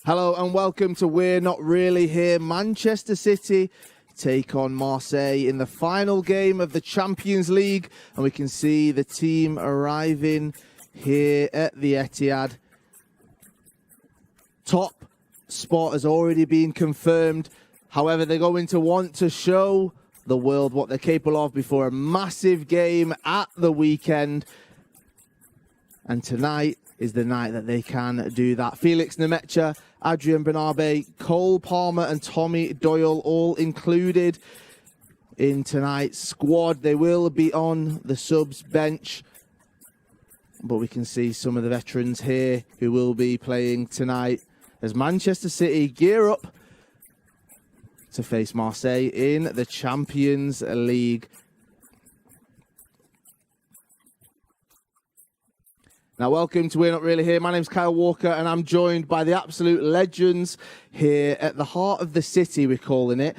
Hello and welcome to We're Not Really Here. Manchester City take on Marseille in the final game of the Champions League. And we can see the team arriving here at the Etihad. Top spot has already been confirmed. However, they're going to want to show the world what they're capable of before a massive game at the weekend. And tonight is the night that they can do that. Felix Nemecha, Adrian Benabe, Cole Palmer and Tommy Doyle all included in tonight's squad. They will be on the subs bench, but we can see some of the veterans here who will be playing tonight as Manchester City gear up to face Marseille in the Champions League. Now, welcome to We're Not Really Here. My name's Kyle Walker, and I'm joined by the absolute legends here at the heart of the city, we're calling it,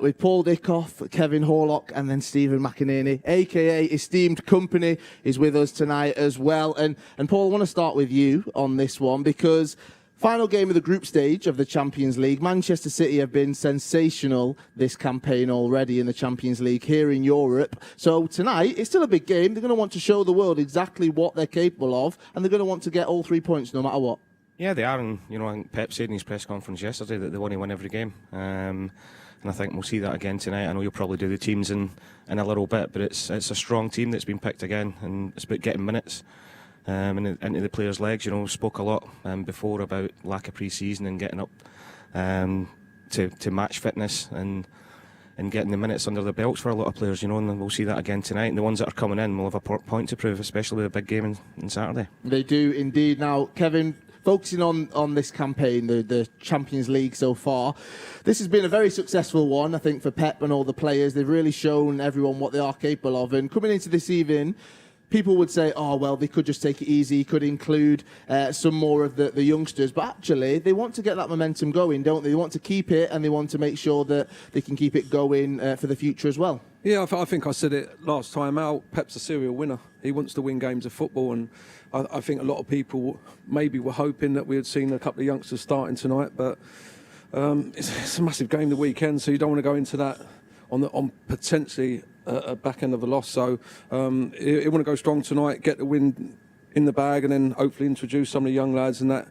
with Paul Dickov, Kevin Horlock, and then Steven McInerney, a.k.a. Esteemed Company, is with us tonight as well. And Paul, I want to start with you on this one, because final game of the group stage of the Champions League. Manchester City have been sensational this campaign already in the Champions League here in Europe. So tonight, it's still a big game. They're going to want to show the world exactly what they're capable of, and they're going to want to get all 3 points no matter what. Yeah, they are, and I think Pep said in his press conference yesterday that they want to win every game. And I think we'll see that again tonight. I know you'll probably do the teams in a little bit, but it's a strong team that's been picked again, and it's about getting minutes. Into the players' legs. Spoke a lot before about lack of pre-season and getting up to match fitness and getting the minutes under the belts for a lot of players, and we'll see that again tonight. And the ones that are coming in will have a point to prove, especially with a big game on Saturday. They do indeed. Now, Kevin, focusing on this campaign, the Champions League so far, this has been a very successful one, I think, for Pep and all the players. They've really shown everyone what they are capable of. And coming into this evening, people would say, oh, well, they could just take it easy, could include some more of the youngsters. But actually, they want to get that momentum going, don't they? They want to keep it, and they want to make sure that they can keep it going for the future as well. Yeah, I think I said it last time out. Pep's a serial winner. He wants to win games of football, and I think a lot of people maybe were hoping that we had seen a couple of youngsters starting tonight, but it's a massive game the weekend, so you don't want to go into that on potentially a back end of a loss. So you want to go strong tonight, get the win in the bag, and then hopefully introduce some of the young lads, and that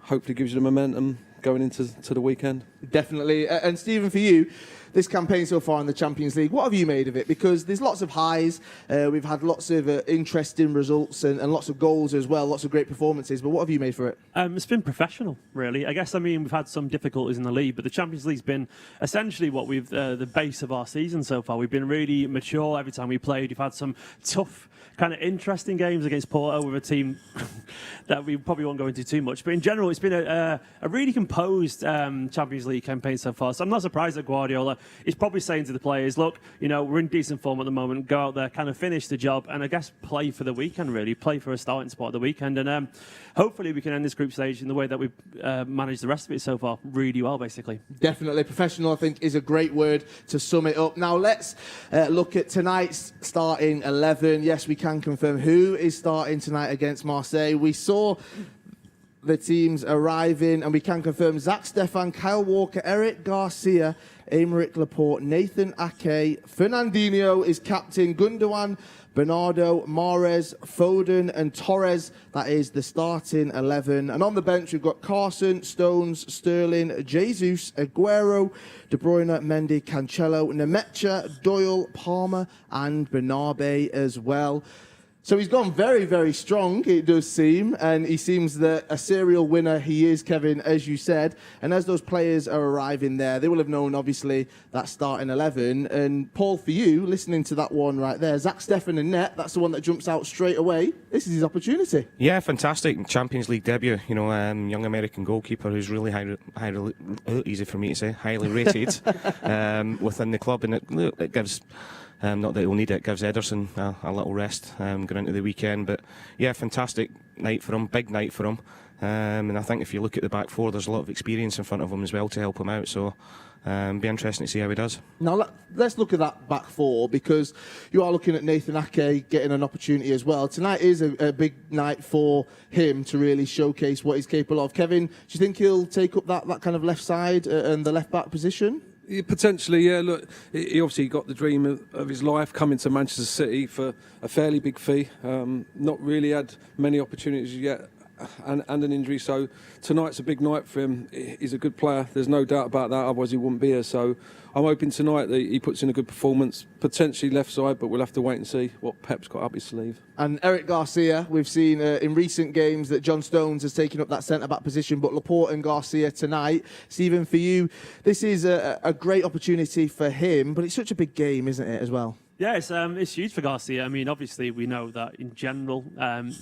hopefully gives you the momentum going into the weekend. Definitely. And Stephen, for you, this campaign so far in the Champions League, what have you made of it? Because there's lots of highs, we've had lots of interesting results and lots of goals as well, lots of great performances, but what have you made for it? It's been professional, really. I guess, we've had some difficulties in the league, but the Champions League's been essentially what we've, the base of our season so far. We've been really mature every time we played. We've had some tough, kind of interesting games against Porto with a team that we probably won't go into too much. But in general, it's been a really composed Champions League campaign so far. So I'm not surprised that Guardiola is probably saying to the players, look, we're in decent form at the moment. Go out there, kind of finish the job, and I guess play for the weekend, really. Play for a starting spot at the weekend. And hopefully we can end this group stage in the way that we've managed the rest of it so far really well, basically. Definitely. Professional, I think, is a great word to sum it up. Now, let's look at tonight's starting 11. Yes, we can confirm who is starting tonight against Marseille. We saw the teams arriving, and we can confirm Zach Stefan, Kyle Walker, Eric Garcia, Aymeric Laporte, Nathan Ake, Fernandinho is captain, Gundogan, Bernardo, Mahrez, Foden and Torres. That is the starting 11. And on the bench, we've got Carson, Stones, Sterling, Jesus, Aguero, De Bruyne, Mendy, Cancelo, Nemecha, Doyle, Palmer and Bernabe as well. So he's gone very, very strong, it does seem, and he seems that a serial winner he is, Kevin, as you said. And as those players are arriving there, they will have known, obviously, that starting 11. And Paul, for you, listening to that one right there, Zach Stefan and net, that's the one that jumps out straight away. This is his opportunity. Yeah, fantastic. Champions League debut, young American goalkeeper who's really easy for me to say, highly rated within the club. And it gives... not that he'll need it, gives Ederson a little rest going into the weekend. But yeah, fantastic night for him, big night for him. And I think if you look at the back four, there's a lot of experience in front of him as well to help him out. So be interesting to see how he does. Now let's look at that back four, because you are looking at Nathan Ake getting an opportunity as well. Tonight is a big night for him to really showcase what he's capable of. Kevin, do you think he'll take up that kind of left side and the left back position? Yeah, potentially, yeah. Look, he obviously got the dream of his life coming to Manchester City for a fairly big fee. Not really had many opportunities yet, and an injury. So tonight's a big night for him. He's a good player. There's no doubt about that. Otherwise, he wouldn't be here. So I'm hoping tonight that he puts in a good performance, potentially left side, but we'll have to wait and see what Pep's got up his sleeve. And Eric Garcia, we've seen in recent games that John Stones has taken up that centre-back position, but Laporte and Garcia tonight. Stephen, for you, this is a great opportunity for him, but it's such a big game, isn't it, as well? Yeah, it's huge for Garcia. I mean, obviously, we know that in general,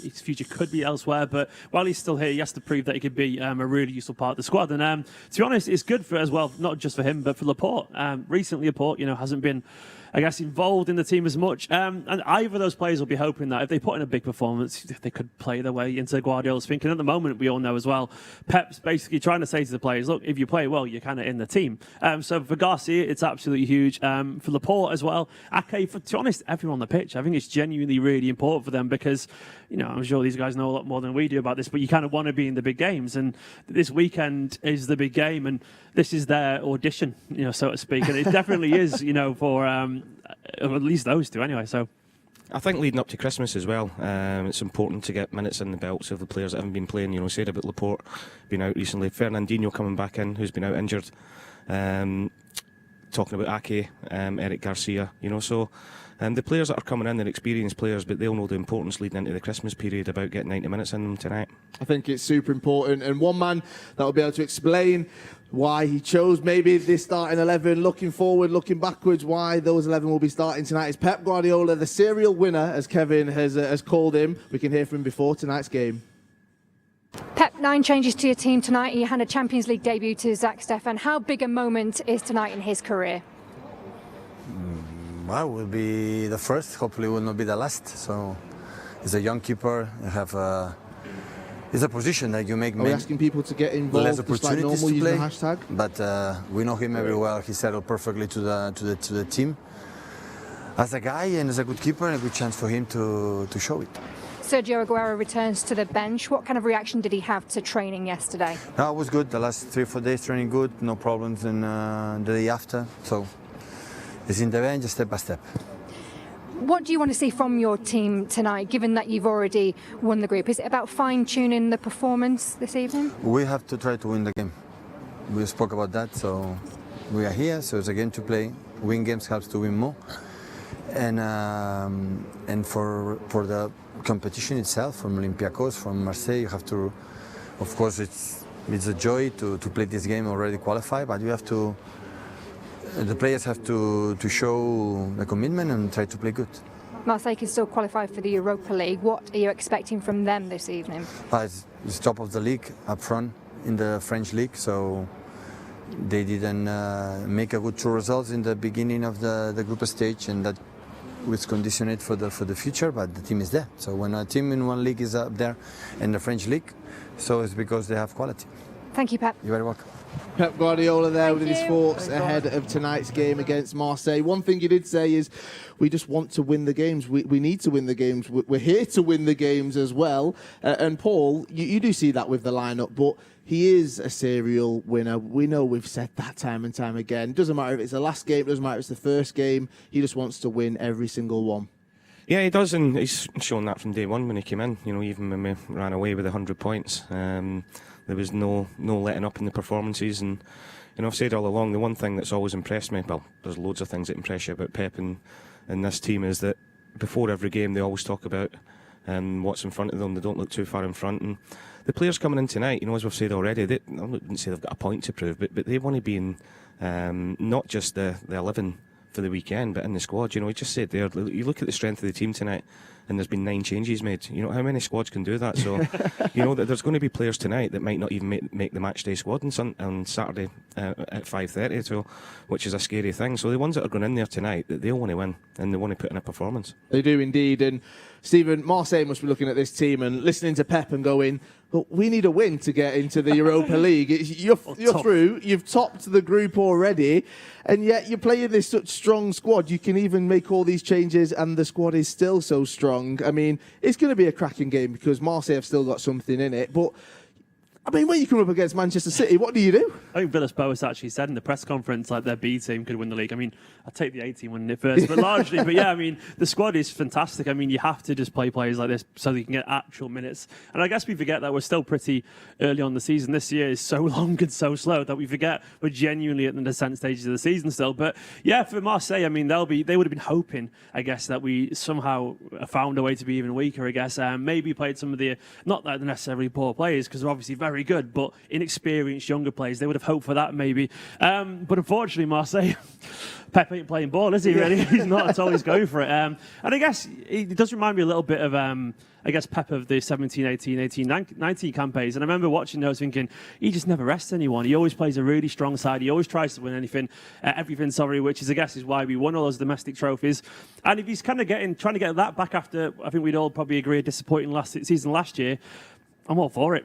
his future could be elsewhere. But while he's still here, he has to prove that he could be a really useful part of the squad. And to be honest, it's good for as well, not just for him, but for Laporte. Recently, Laporte, hasn't been, I guess, involved in the team as much. And either of those players will be hoping that if they put in a big performance, they could play their way into Guardiola's thinking. At the moment, we all know as well, Pep's basically trying to say to the players, look, if you play well, you're kind of in the team. So for Garcia, it's absolutely huge. For Laporte as well, Ake, to be honest, everyone on the pitch, I think it's genuinely really important for them because, I'm sure these guys know a lot more than we do about this, but you kind of want to be in the big games. And this weekend is the big game, and this is their audition, so to speak. And it definitely is, for at least those two anyway. So I think leading up to Christmas as well, it's important to get minutes in the belts of the players that haven't been playing. Said about Laporte being out recently, Fernandinho coming back in, who's been out injured. Talking about Ake, Eric Garcia, so the players that are coming in, they're experienced players, but they'll know the importance leading into the Christmas period about getting 90 minutes in them tonight. I think it's super important, and one man that will be able to explain why he chose maybe this starting 11, looking forward, looking backwards, why those 11 will be starting tonight is Pep Guardiola, the serial winner, as Kevin has called him. We can hear from him before tonight's game. Pep, 9 changes to your team tonight. You had a Champions League debut to Zach Stefan. How big a moment is tonight in his career? Well, will be the first. Hopefully, will not be the last. So, he's a young keeper. You have it's a position that you make. Are we asking people to get involved? Less opportunities like normal, to play. using the hashtag? But we know him very well. He settled perfectly to the team. As a guy and as a good keeper, and a good chance for him to show it. Sergio Aguero returns to the bench. What kind of reaction did he have to training yesterday? No, it was good. The last 3 or 4 days training good. No problems in the day after. So it's in the bench, step by step. What do you want to see from your team tonight, given that you've already won the group? Is it about fine-tuning the performance this evening? We have to try to win the game. We spoke about that, so we are here. So it's a game to play. Win games helps to win more. And for the competition itself, from Olympiacos, from Marseille, you have to, of course, it's a joy to play this game already qualified, but you have to, the players have to show the commitment and try to play good. Marseille can still qualify for the Europa League. What are you expecting from them this evening? It's top of the league up front in the French league, so they didn't make a good 2 results in the beginning of the group stage, and that was conditioned for the future, but the team is there. So when a team in one league is up there in the French league, so it's because they have quality. Thank you, Pep. You're very welcome. Pep Guardiola there with his thoughts ahead of tonight's game against Marseille. One thing he did say is, we just want to win the games. We need to win the games. We're here to win the games as well. And Paul, you do see that with the lineup, but he is a serial winner. We know we've said that time and time again. Doesn't matter if it's the last game, doesn't matter if it's the first game. He just wants to win every single one. Yeah, he does, and he's shown that from day one when he came in. Even when we ran away with 100 points, there was no letting up in the performances. And I've said all along, the one thing that's always impressed me, well, there's loads of things that impress you about Pep and this team, is that before every game they always talk about what's in front of them. They don't look too far in front. And the players coming in tonight, as we've said already, I wouldn't say they've got a point to prove, but they want to be in not just the 11 for the weekend, but in the squad. He just said there, you look at the strength of the team tonight, and there's been 9 changes made. You know, how many squads can do that? So, you know, that there's going to be players tonight that might not even make the match day squad on Saturday at 5:30, so, which is a scary thing. So the ones that are going in there tonight, they'll want to win, and they want to put in a performance. They do indeed. And Stephen, Marseille must be looking at this team and listening to Pep and going, well, we need a win to get into the Europa League. You're through. You've topped the group already, and yet you're playing this such strong squad. You can even make all these changes, and the squad is still so strong. I mean, it's going to be a cracking game because Marseille have still got something in it. But I mean, when you come up against Manchester City, what do you do? I think Villas-Boas actually said in the press conference like their B team could win the league. I mean, I'd take the A team winning it first, but largely, but yeah, I mean, the squad is fantastic. I mean, you have to just play players like this so that you can get actual minutes. And I guess we forget that we're still pretty early on the season. This year is so long and so slow that we forget we're genuinely at the descent stages of the season still. But yeah, for Marseille, I mean, they would have been hoping, I guess, that we somehow found a way to be even weaker, I guess. Maybe played some of the, not that they're necessarily poor players, because they're obviously very good, but inexperienced younger players. They would have hoped for that maybe. But unfortunately, Marseille, Pep ain't playing ball, is he really? He's not at all. He's going for it. And I guess it does remind me a little bit of, I guess, Pep of the 17, 18, 18, 19 campaigns. And I remember watching those thinking, he just never rests anyone. He always plays a really strong side. He always tries to win everything, which is, I guess, is why we won all those domestic trophies. And if he's kind of trying to get that back after, I think we'd all probably agree, a disappointing season last year, I'm all for it.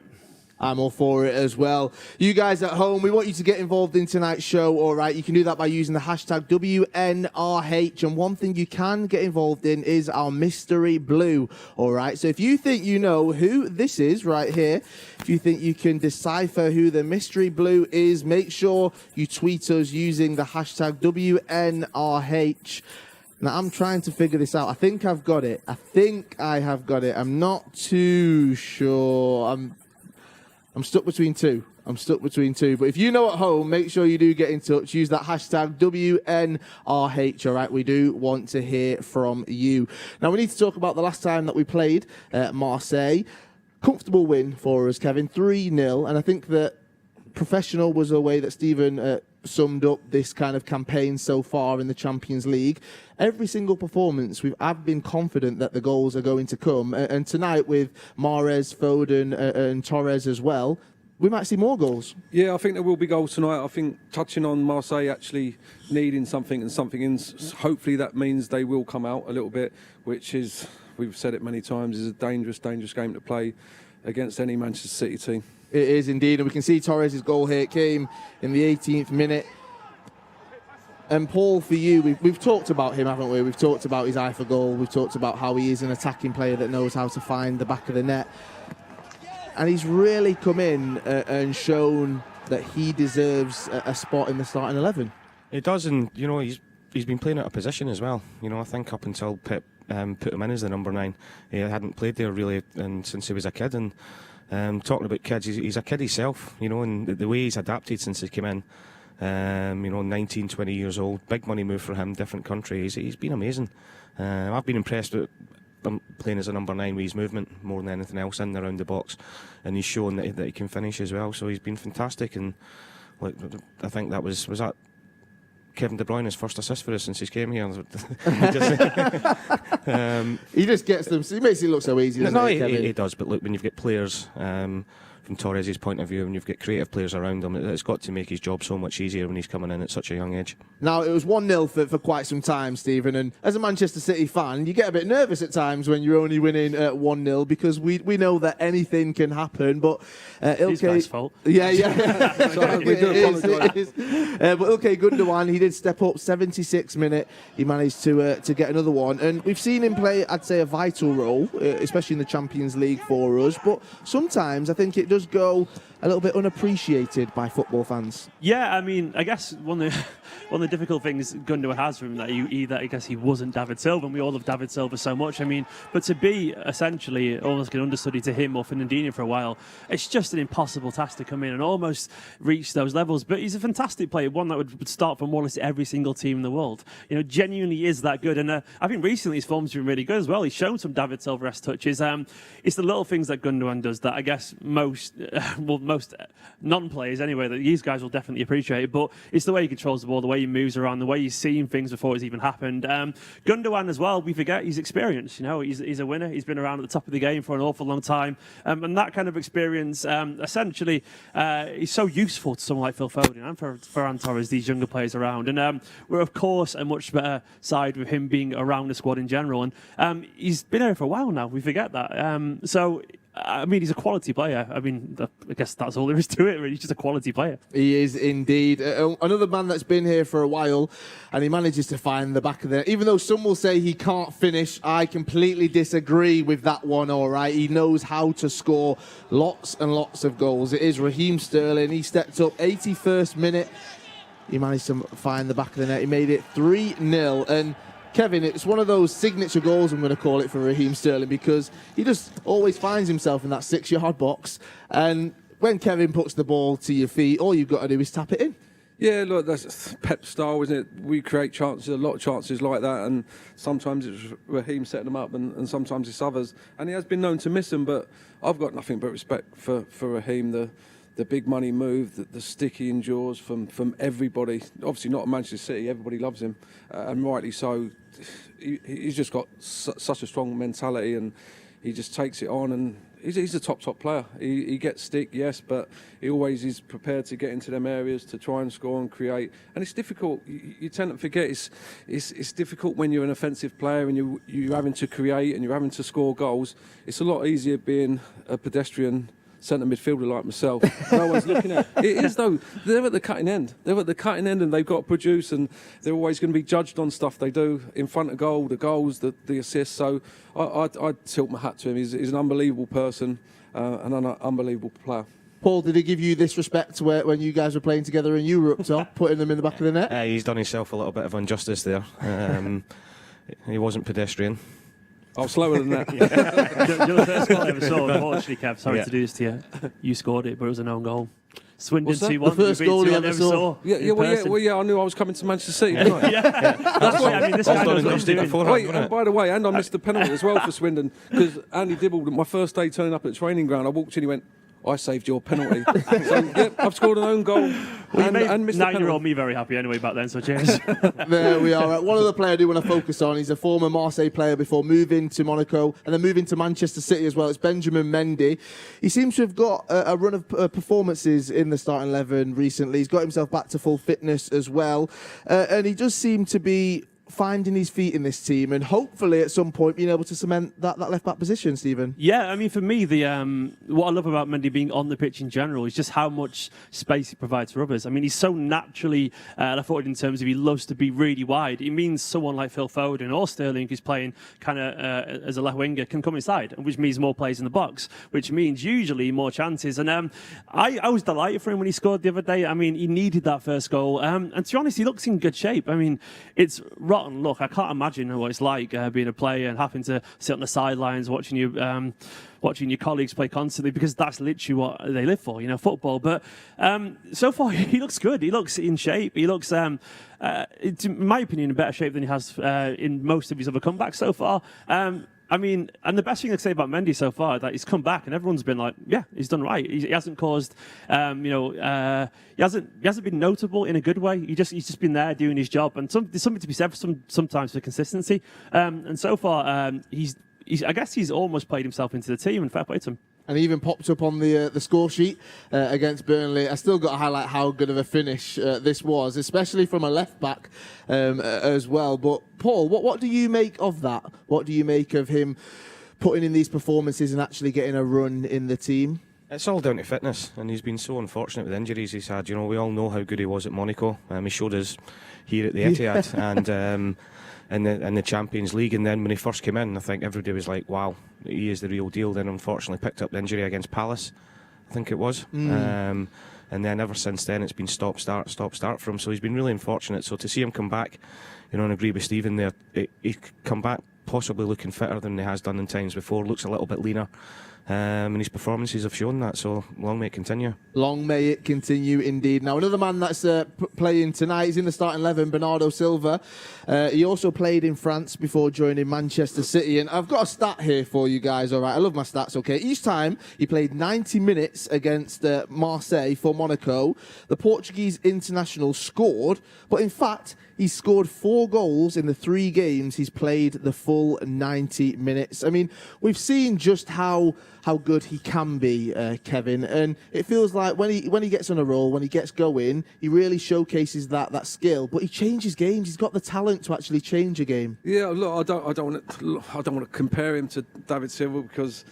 I'm all for it as well. You guys at home, we want you to get involved in tonight's show, all right? You can do that by using the hashtag WNRH. And one thing you can get involved in is our Mystery Blue, all right? So if you think you know who this is right here, if you think you can decipher who the Mystery Blue is, make sure you tweet us using the hashtag WNRH. Now, I'm trying to figure this out. I think I've got it. I think I have got it. I'm not too sure. I'm stuck between two. But if you know at home, make sure you do get in touch. Use that hashtag WNRH, all right? We do want to hear from you. Now, we need to talk about the last time that we played Marseille. Comfortable win for us, Kevin, 3-0. And I think that professional was a way that Stephen summed up this kind of campaign so far in the Champions League. Every single performance, I've been confident that the goals are going to come. And tonight with Mahrez, Foden and Torres as well, we might see more goals. Yeah, I think there will be goals tonight. I think touching on Marseille actually needing something and something in, hopefully that means they will come out a little bit, which is, we've said it many times, is a dangerous, dangerous game to play against any Manchester City team. It is indeed, and we can see Torres' goal here. It came in the 18th minute. And Paul, for you, we've talked about him, haven't we? We've talked about his eye for goal. We've talked about how he is an attacking player that knows how to find the back of the net. And he's really come in and shown that he deserves a spot in the starting 11. He does, and you know he's been playing out of position as well. You know, I think up until Pep put him in as the number 9, he hadn't played there really, and since he was a kid. And talking about kids, he's a kid himself. You know, and the way he's adapted since he came in. You know, 19, 20 years old, big money move for him, different country. He's been amazing. I've been impressed with him playing as a number 9 with his movement more than anything else in and around the box, and he's shown that he can finish as well. So he's been fantastic, and like I think that was that Kevin De Bruyne's first assist for us since he came here. He just gets them. He makes it look so easy. He does. But look, when you've got players. From Torres' point of view, and you've got creative players around him, it's got to make his job so much easier when he's coming in at such a young age. Now, it was 1-0 for quite some time, Stephen, and as a Manchester City fan, you get a bit nervous at times when you're only winning 1-0 because we know that anything can happen, but It's his fault. Yeah. We do apologise. But Ilkay Gundogan, he did step up, 76th minute, he managed to get another one, and we've seen him play, I'd say, a vital role, especially in the Champions League for us, but sometimes I think it does go a little bit unappreciated by football fans. Yeah, I mean, I guess one of the difficult things Gundogan has for him that I guess he wasn't David Silva, and we all love David Silva so much. I mean, but to be essentially almost an understudy to him or Fernandinho for a while, it's just an impossible task to come in and almost reach those levels. But he's a fantastic player, one that would start for more or less every single team in the world. You know, genuinely is that good. And I think recently his form's been really good as well. He's shown some David Silva-esque touches. It's the little things that Gundogan does that I guess most most non-players anyway, that these guys will definitely appreciate it. But it's the way he controls the ball, the way he moves around, the way he's seeing things before it's even happened. Gundogan as well, we forget he's experienced. He's a winner. He's been around at the top of the game for an awful long time. And that kind of experience, essentially, is so useful to someone like Phil Foden and for Ferran Torres, these younger players around. And we're, of course, a much better side with him being around the squad in general. And he's been here for a while now. We forget that. He's a quality player. I guess that's all there is to it, really. He's just a quality player. He is indeed. Another man that's been here for a while, and he manages to find the back of the net. Even though some will say he can't finish, I completely disagree with that one, all right? He knows how to score lots and lots of goals. It is Raheem Sterling. He stepped up 81st minute. He managed to find the back of the net. He made it 3-0. And Kevin, it's one of those signature goals, I'm going to call it, for Raheem Sterling, because he just always finds himself in that 6-yard box. And when Kevin puts the ball to your feet, all you've got to do is tap it in. Yeah, look, that's Pep style, isn't it? We create chances, a lot of chances like that, and sometimes it's Raheem setting them up, and sometimes it's others. And he has been known to miss them, but I've got nothing but respect for Raheem. The big money move, the stick he endures from everybody. Obviously not at Manchester City, everybody loves him, and rightly so. He's just got such a strong mentality, and he just takes it on, and he's a top player. He gets stick, yes, but he always is prepared to get into them areas to try and score and create. And it's difficult. You tend to forget it's difficult when you're an offensive player and you're having to create and you're having to score goals. It's a lot easier being a pedestrian centre midfielder like myself. No one's looking at it. It is, though. They're at the cutting end. And they've got to produce, and they're always going to be judged on stuff they do in front of goal, the goals, the assists. So I tilt my hat to him. He's an unbelievable person and an unbelievable player. Paul, did he give you this respect when you guys were playing together and you were up top, putting them in the back of the net? He's done himself a little bit of injustice there. He wasn't pedestrian. I was slower than that. You're the first goal I ever saw. Unfortunately, Kev, sorry to do this to you. You scored it, but it was an own goal. Swindon 2-1. The first goal he ever saw. Yeah, I knew I was coming to Manchester City, didn't I? That's why, this guy knows what he's doing. Wait, and by the way, I missed the penalty as well for Swindon, because Andy Dibble, my first day turning up at the training ground, I walked in, he went, I saved your penalty. So, I've scored an own goal and missed the penalty. 9-year-old me very happy anyway back then, so cheers. There we are. One other player I do want to focus on. He's a former Marseille player before moving to Monaco and then moving to Manchester City as well. It's Benjamin Mendy. He seems to have got a run of performances in the starting 11 recently. He's got himself back to full fitness as well. And he does seem to be finding his feet in this team and hopefully at some point being able to cement that left-back position, Stephen. Yeah, for me, what I love about Mendy being on the pitch in general is just how much space he provides for others. He's so naturally left-footed in terms of he loves to be really wide. It means someone like Phil Foden or Sterling, who's playing kind of as a left winger, can come inside, which means more players in the box, which means usually more chances. And I was delighted for him when he scored the other day. He needed that first goal. And to be honest, he looks in good shape. It's rotten look. I can't imagine what it's like being a player and having to sit on the sidelines watching your colleagues play constantly, because that's literally what they live for, football. But so far, he looks good. He looks in shape. He looks, in my opinion, in better shape than he has in most of his other comebacks so far. And the best thing to say about Mendy so far is that he's come back and everyone's been like, yeah, he's done right. He hasn't caused, he hasn't been notable in a good way. He's just been there doing his job, and there's something to be said sometimes for consistency. And so far, I guess he's almost played himself into the team, and fair play to him. And he even popped up on the score sheet against Burnley. I still got to highlight how good of a finish this was, especially from a left-back as well. But, Paul, what do you make of that? What do you make of him putting in these performances and actually getting a run in the team? It's all down to fitness, and he's been so unfortunate with injuries he's had. We all know how good he was at Monaco. He showed us here at the Etihad and in the Champions League. And then when he first came in, I think everybody was like, wow, he is the real deal. Then unfortunately picked up the injury against Palace, I think it was. And then ever since then it's been stop-start for him. So he's been really unfortunate. So to see him come back, and agree with Stephen there, he's come back possibly looking fitter than he has done in times before, looks a little bit leaner. And his performances have shown that, so long may it continue. Long may it continue indeed. Now, another man that's playing tonight is in the starting 11, Bernardo Silva. He also played in France before joining Manchester City. And I've got a stat here for you guys, all right? I love my stats, okay? Each time he played 90 minutes against Marseille for Monaco, the Portuguese international scored. But in fact, he scored 4 goals in the 3 games he's played the full 90 minutes. I mean, we've seen just how good he can be, Kevin, and it feels like when he gets on a roll, when he gets going, he really showcases that skill. But he changes games. He's got the talent to actually change a game. Yeah, look, I don't want to compare him to David Silva because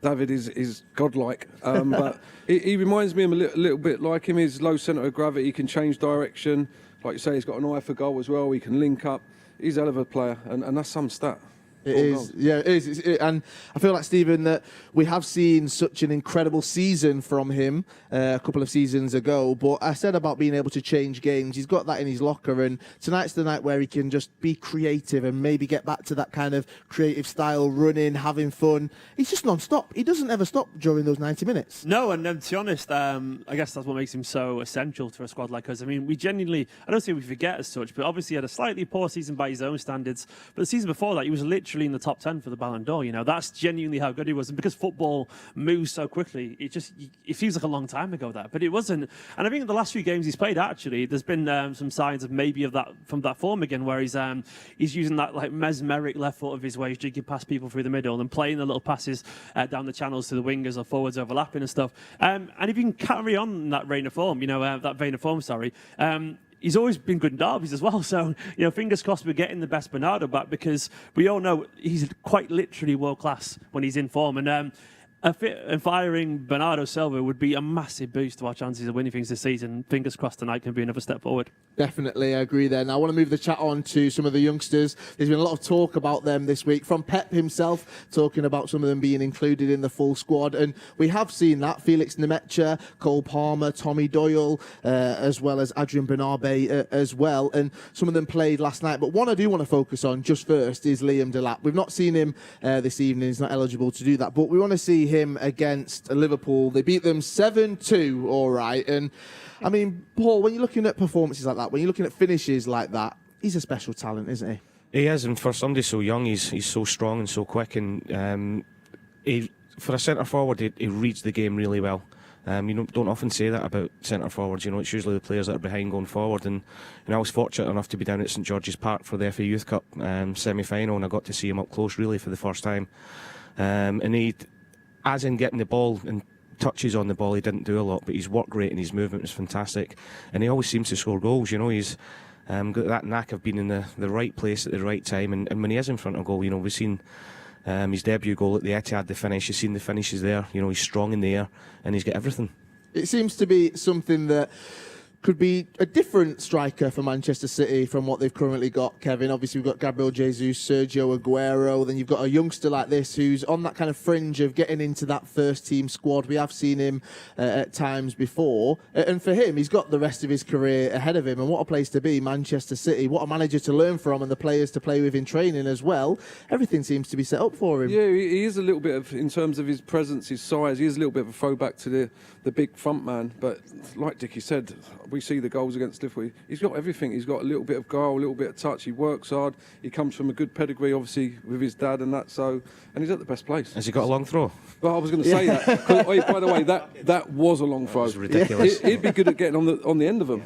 David is godlike, but he reminds me of a little bit like him. His low centre of gravity, he can change direction. Like you say, he's got an eye for goal as well. He can link up. He's a hell of a player, and that's some stat. It is, yeah, it is. And I feel like, Stephen, that we have seen such an incredible season from him a couple of seasons ago. But I said about being able to change games. He's got that in his locker. And tonight's the night where he can just be creative and maybe get back to that kind of creative style, running, having fun. He's just non-stop. He doesn't ever stop during those 90 minutes. No, and to be honest, I guess that's what makes him so essential to a squad like us. I mean, we genuinely, I don't say we forget as such, but obviously he had a slightly poor season by his own standards. But the season before that, he was literally in the top 10 for the Ballon d'Or. You know, that's genuinely how good he was. And because football moves so quickly, it feels like a long time ago that, but it wasn't. And I think in the last few games he's played, actually, there's been some signs of maybe of that from that form again, where he's using that like mesmeric left foot of his where he's jigging past people through the middle and playing the little passes down the channels to the wingers or forwards overlapping and stuff. And if you can carry on that vein of form, he's always been good in derbies as well. So, you know, fingers crossed we're getting the best Bernardo back, because we all know he's quite literally world class when he's in form. And firing Bernardo Silva would be a massive boost to our chances of winning things this season. Fingers crossed tonight can be another step forward. Definitely, I agree there. Now, I want to move the chat on to some of the youngsters. There's been a lot of talk about them this week, from Pep himself, talking about some of them being included in the full squad. And we have seen that. Felix Nemecha, Cole Palmer, Tommy Doyle, as well as Adrian Benabe as well. And some of them played last night. But one I do want to focus on just first is Liam Delap. We've not seen him this evening. He's not eligible to do that. But we want to see him against Liverpool. They beat them 7-2, all right. And I mean, Paul, when you're looking at performances like that, when you're looking at finishes like that, he's a special talent, isn't he? He is, and for somebody so young, he's so strong and so quick. And for a centre forward, he reads the game really well. You don't often say that about centre forwards. You know, it's usually the players that are behind going forward. And I was fortunate enough to be down at St George's Park for the FA Youth Cup semi-final, and I got to see him up close really for the first time. And he, as in getting the ball and touches on the ball, he didn't do a lot, but his work rate and his movement was fantastic, and he always seems to score goals. You know, he's got that knack of being in the right place at the right time, and when he is in front of goal, you know, we've seen his debut goal at the Etihad, the finish. You've seen the finishes there. You know, he's strong in the air and he's got everything. It seems to be something that could be a different striker for Manchester City from what they've currently got, Kevin. Obviously, we've got Gabriel Jesus, Sergio Aguero. Then you've got a youngster like this who's on that kind of fringe of getting into that first-team squad. We have seen him at times before. And for him, he's got the rest of his career ahead of him. And what a place to be, Manchester City. What a manager to learn from, and the players to play with in training as well. Everything seems to be set up for him. Yeah, he is a little bit of, in terms of his presence, his size, he is a little bit of a throwback to the big front man. But like Dickie said, we see the goals against Liverpool. He's got everything. He's got a little bit of guile, a little bit of touch. He works hard. He comes from a good pedigree, obviously, with his dad and that. So, and he's at the best place. Has he got a long throw? Well, I was going to say that. By the way, that was a long throw. That was ridiculous. He'd be good at getting on the end of them.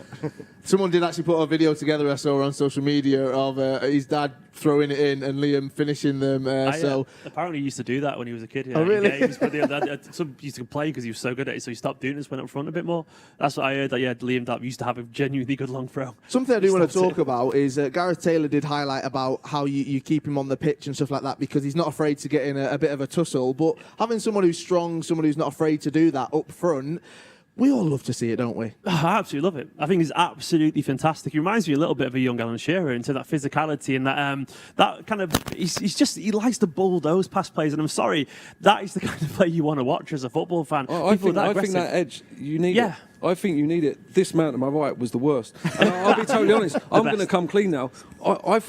Someone did actually put a video together I saw on social media of his dad throwing it in and Liam finishing them. Apparently he used to do that when he was a kid. Oh, really? Games, but some used to complain because he was so good at it, so he stopped doing it, went up front a bit more. That's what I heard. That Liam Delap used to have a genuinely good long throw. Something I do want to talk about is Gareth Taylor did highlight about how you keep him on the pitch and stuff like that, because he's not afraid to get in a bit of a tussle. But having someone who's strong, someone who's not afraid to do that up front, we all love to see it, don't we? I absolutely love it. I think he's absolutely fantastic. He reminds me a little bit of a young Alan Shearer into that physicality and that kind of. He likes to bulldoze past players, and I'm sorry, that is the kind of player you want to watch as a football fan. I think that edge, you need it. I think you need it. This man to my right was the worst. And I'll be totally honest. I'm going to come clean now. I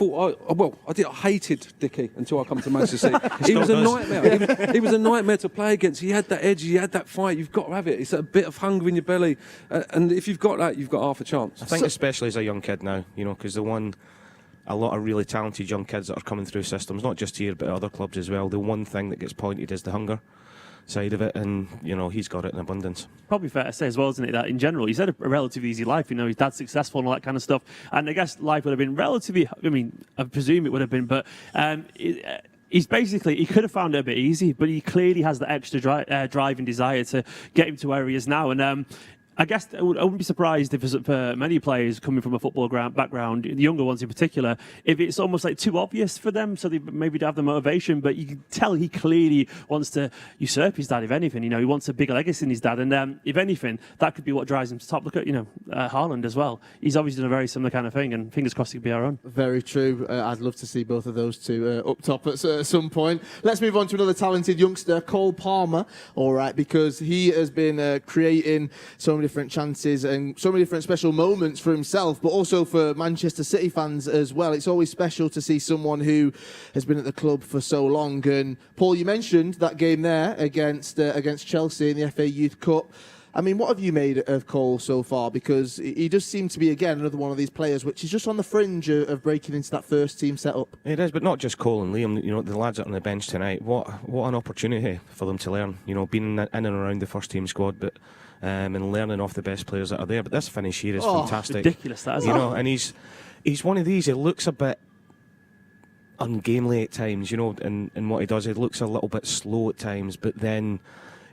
hated Dicky until I come to Manchester City. He was a nightmare. He was a nightmare to play against. He had that edge. He had that fight. You've got to have it. It's a bit of hunger in your belly, and if you've got that, you've got half a chance. I think especially as a young kid now, because a lot of really talented young kids that are coming through systems, not just here but at other clubs as well. The one thing that gets pointed is the hunger side of it, and he's got it in abundance. Probably fair to say as well, isn't it, that in general he's had a relatively easy life. His dad's successful and all that kind of stuff, and I guess life would have been relatively, I presume it would have been, but he's basically, he could have found it a bit easy, but he clearly has the extra drive and desire to get him to where he is now. And I guess I wouldn't be surprised if, for many players coming from a football background, the younger ones in particular, if it's almost like too obvious for them, so they maybe have the motivation. But you can tell he clearly wants to usurp his dad. If anything, he wants a bigger legacy in his dad, and if anything, that could be what drives him to top. Look at Haaland as well. He's obviously done a very similar kind of thing, and fingers crossed he could be our own. Very true. I'd love to see both of those two up top at some point. Let's move on to another talented youngster, Cole Palmer. All right, because he has been creating so many different chances and so many different special moments for himself, but also for Manchester City fans as well. It's always special to see someone who has been at the club for so long. And Paul, you mentioned that game there against Chelsea in the FA Youth Cup. What have you made of Cole so far? Because he does seem to be, again, another one of these players which is just on the fringe of breaking into that first team setup. It is, but not just Cole and Liam. The lads that are on the bench tonight, what an opportunity for them to learn. Being in and around the first team squad, but and learning off the best players that are there. But this finish here is fantastic. Ridiculous, that is. And he's one of these. He looks a bit ungainly at times, and what he does, he looks a little bit slow at times, but then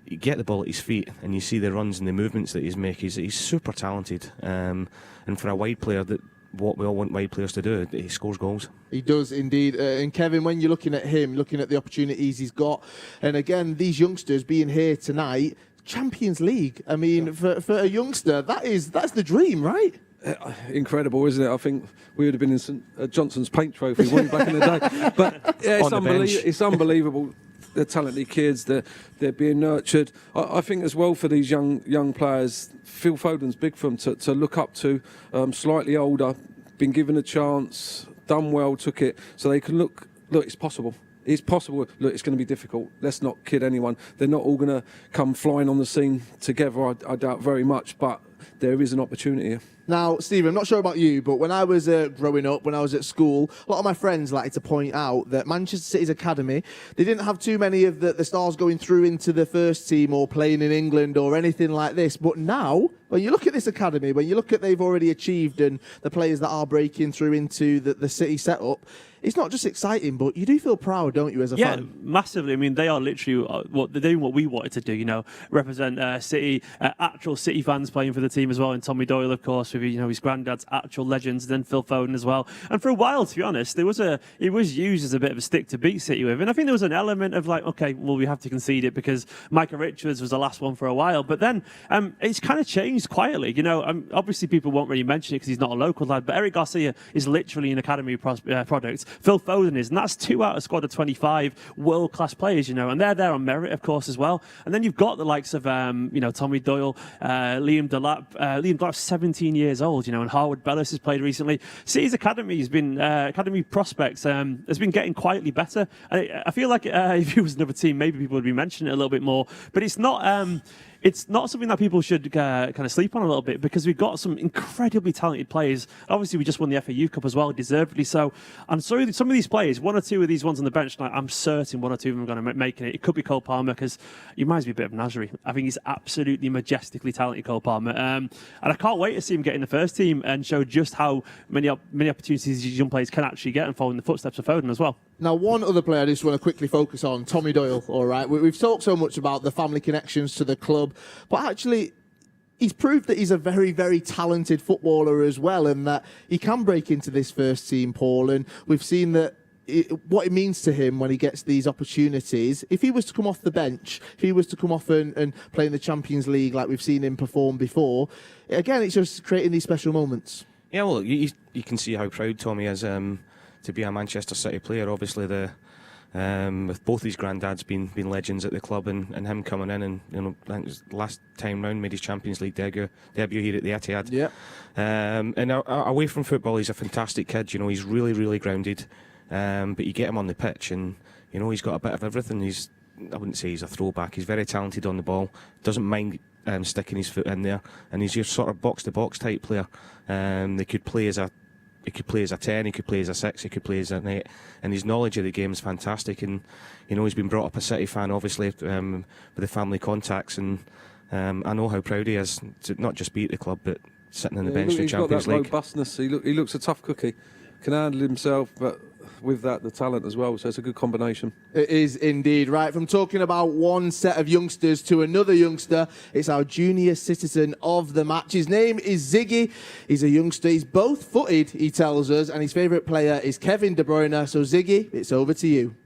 you get the ball at his feet and you see the runs and the movements that he's making. He's super talented, and for a wide player, that what we all want wide players to do, he scores goals. He does indeed. And Kevin, when you're looking at him, looking at the opportunities he's got, and again, these youngsters being here tonight, Champions League. For a youngster, that's the dream, right? Incredible, isn't it? I think we would have been in St Johnson's paint trophy back in the day. But yeah, it's unbelievable. They're talented kids. They're being nurtured. I think as well for these young players, Phil Foden's big for them to look up to. Slightly older, been given a chance, done well, took it, so they can look. It's possible. It's possible. Look, it's going to be difficult. Let's not kid anyone. They're not all going to come flying on the scene together. I doubt very much, but there is an opportunity here. Now, Stephen, I'm not sure about you, but when I was growing up, when I was at school, a lot of my friends liked to point out that Manchester City's academy, they didn't have too many of the stars going through into the first team or playing in England or anything like this. But now, when you look at this academy, when you look at they've already achieved and the players that are breaking through into the City setup, it's not just exciting, but you do feel proud, don't you, as a fan? Yeah, massively. They are literally they're doing what we wanted to do, represent City, actual City fans playing for the team as well, and Tommy Doyle, of course, with his granddad's actual legends, and then Phil Foden as well. And for a while, to be honest, it was used as a bit of a stick to beat City with, and I think there was an element of like, okay, well, we have to concede it because Michael Richards was the last one for a while, but then it's kind of changed quietly. Obviously people won't really mention it because he's not a local lad, but Eric Garcia is literally an academy product. Phil Foden is, and that's 2 out of a squad of 25 world-class players, and they're there on merit, of course, as well. And then you've got the likes of, Tommy Doyle, Liam Delap. Liam Delap's 17 years old, and Harwood Bellis has played recently. City's academy has been, academy prospects has been getting quietly better. I feel like if it was another team, maybe people would be mentioning it a little bit more, but it's not... It's not something that people should kind of sleep on a little bit, because we've got some incredibly talented players. Obviously, we just won the FA Youth Cup as well, deservedly so. And so some of these players, 1 or 2 of these ones on the bench tonight, I'm certain 1 or 2 of them are going to make it. It could be Cole Palmer, because he reminds me a bit of Nasri. I think he's absolutely majestically talented, Cole Palmer. And I can't wait to see him get in the first team and show just how many opportunities these young players can actually get and follow in the footsteps of Foden as well. Now, one other player I just want to quickly focus on, Tommy Doyle, all right? We've talked so much about the family connections to the club, but actually he's proved that he's a very, very talented footballer as well, and that he can break into this first team, Paul, and we've seen that what it means to him when he gets these opportunities. If he was to come off the bench, if he was to come off and play in the Champions League like we've seen him perform before, again, it's just creating these special moments. Yeah, well, you can see how proud Tommy is to be a Manchester City player. Obviously, the with both his granddads being legends at the club, and him coming in, and I think it was last time round made his Champions League debut here at the Etihad. Yeah. And away from football, he's a fantastic kid. He's really, really grounded. But you get him on the pitch, and he's got a bit of everything. I wouldn't say he's a throwback. He's very talented on the ball. Doesn't mind sticking his foot in there, and he's your sort of box-to-box type player. He could play as a 10, he could play as a 6, he could play as an 8, and his knowledge of the game is fantastic. And he's been brought up a City fan, obviously, with the family contacts, and I know how proud he is to not just be at the club, but sitting in the bench in the Champions League. He's got that robustness. He looks a tough cookie. Can handle himself, but with that, the talent as well, so it's a good combination. It is indeed. Right, from talking about one set of youngsters to another youngster, it's our junior citizen of the match. His name is Ziggy. He's a youngster. He's both-footed, he tells us, and his favourite player is Kevin De Bruyne. So, Ziggy, it's over to you.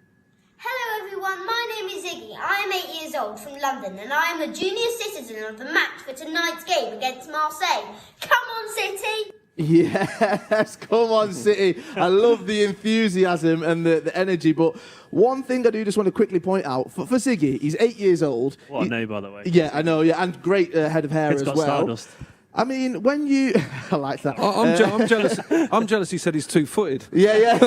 Hello everyone, my name is Ziggy. I am 8 years old from London, and I am the junior citizen of the match for tonight's game against Marseille. Come on, City! Yes, come on, City. I love the enthusiasm and the energy. But one thing I do just want to quickly point out, for Ziggy, he's 8 years old. What a name, by the way. Yeah, I know, yeah, and great head of hair It's as got well. stardust. I mean, when you... I like that. I'm jealous. I'm jealous he said he's two-footed. Yeah.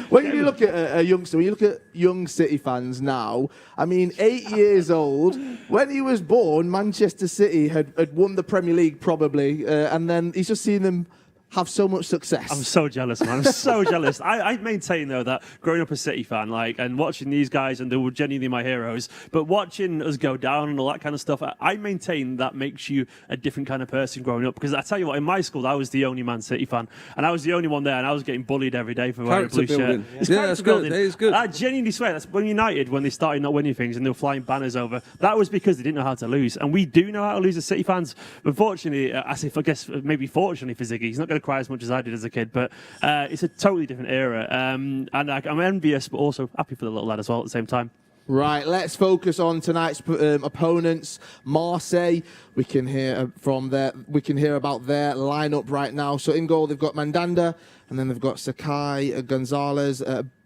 When you look at a youngster, when you look at young City fans now, I mean, 8 years old, when he was born, Manchester City had won the Premier League probably, and then he's just seen them have so much success. I'm so jealous, man. I'm so jealous. I maintain, though, that growing up a City fan, and watching these guys, and they were genuinely my heroes, but watching us go down and all that kind of stuff, I maintain that makes you a different kind of person growing up. Because I tell you what, in my school, I was the only Man City fan, and I was the only one there, and I was getting bullied every day for wearing a blue shirt. Yeah, that's good. It is good. I genuinely swear, that's when United, when they started not winning things and they were flying banners over, that was because they didn't know how to lose. And we do know how to lose as City fans. Unfortunately, I guess maybe fortunately for Ziggy, he's not going to cry as much as I did as a kid, but it's a totally different era. And I'm envious, but also happy for the little lad as well at the same time. Right, let's focus on tonight's opponents, Marseille. We can hear about their lineup right now. So in goal, they've got Mandanda, and then they've got Sakai, Gonzalez,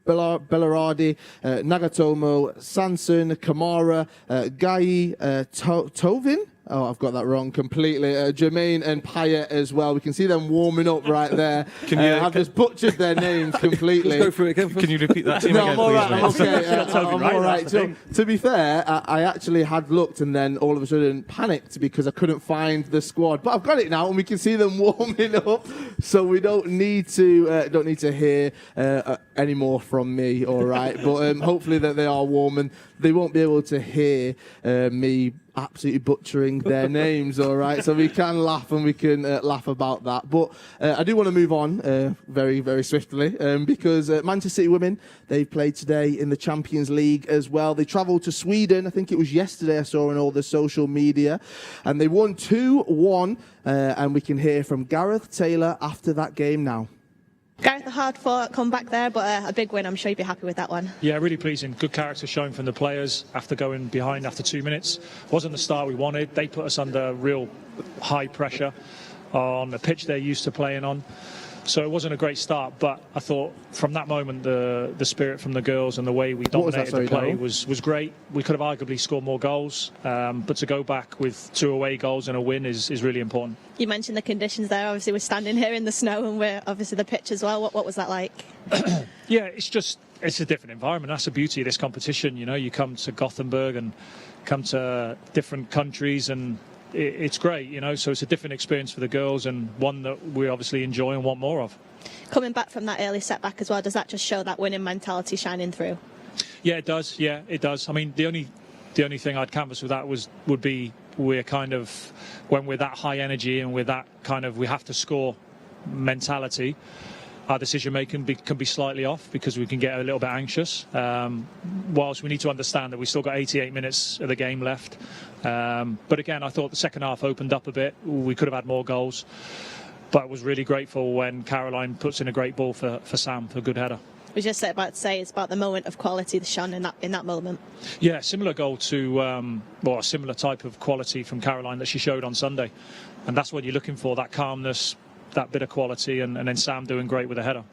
Bellardi, Nagatomo, Sanson, Kamara, Gai, Tovin. Oh, I've got that wrong completely. Jermaine and Payet as well. We can see them warming up right there. I've just butchered their names completely. Let's go through it again. Can you repeat that to me again, I'm all please, right. mate? I'm all right. To be fair, I actually had looked and then all of a sudden panicked because I couldn't find the squad. But I've got it now, and we can see them warming up. So we don't need to hear any more from me. All right, but hopefully that they are warm and they won't be able to hear me absolutely butchering their names, all right? So we can laugh and we can laugh about that. But I do want to move on very, very swiftly because Manchester City women, they've played today in the Champions League as well. They travelled to Sweden, I think it was yesterday I saw on all the social media, and they won 2-1, and we can hear from Gareth Taylor after that game now. Gareth, a hard-fought comeback there, but a big win. I'm sure you'd be happy with that one. Yeah, really pleasing. Good character shown from the players after going behind after 2 minutes. Wasn't the start we wanted. They put us under real high pressure on the pitch they're used to playing on. So it wasn't a great start, but I thought from that moment the spirit from the girls and the way we dominated the play was great. We could have arguably scored more goals, but to go back with 2 away goals and a win is really important. You mentioned the conditions there. Obviously, we're standing here in the snow and we're obviously the pitch as well. What was that like? Yeah, it's a different environment. That's the beauty of this competition. You come to Gothenburg and come to different countries and it's great, so it's a different experience for the girls and one that we obviously enjoy and want more of. Coming back from that early setback as well, does that just show that winning mentality shining through? Yeah, it does. Yeah, it does. I mean, the only thing I'd canvass with that would be we're kind of, when we're that high energy and we're that kind of we have to score mentality, our decision making can be slightly off because we can get a little bit anxious. Whilst we need to understand that we've still got 88 minutes of the game left. But again, I thought the second half opened up a bit. We could have had more goals. But I was really grateful when Caroline puts in a great ball for Sam, for a good header. I was just about to say it's about the moment of quality that shone in that moment. Yeah, similar goal to, a similar type of quality from Caroline that she showed on Sunday. And that's what you're looking for, that calmness, that bit of quality, and then Sam doing great with a header.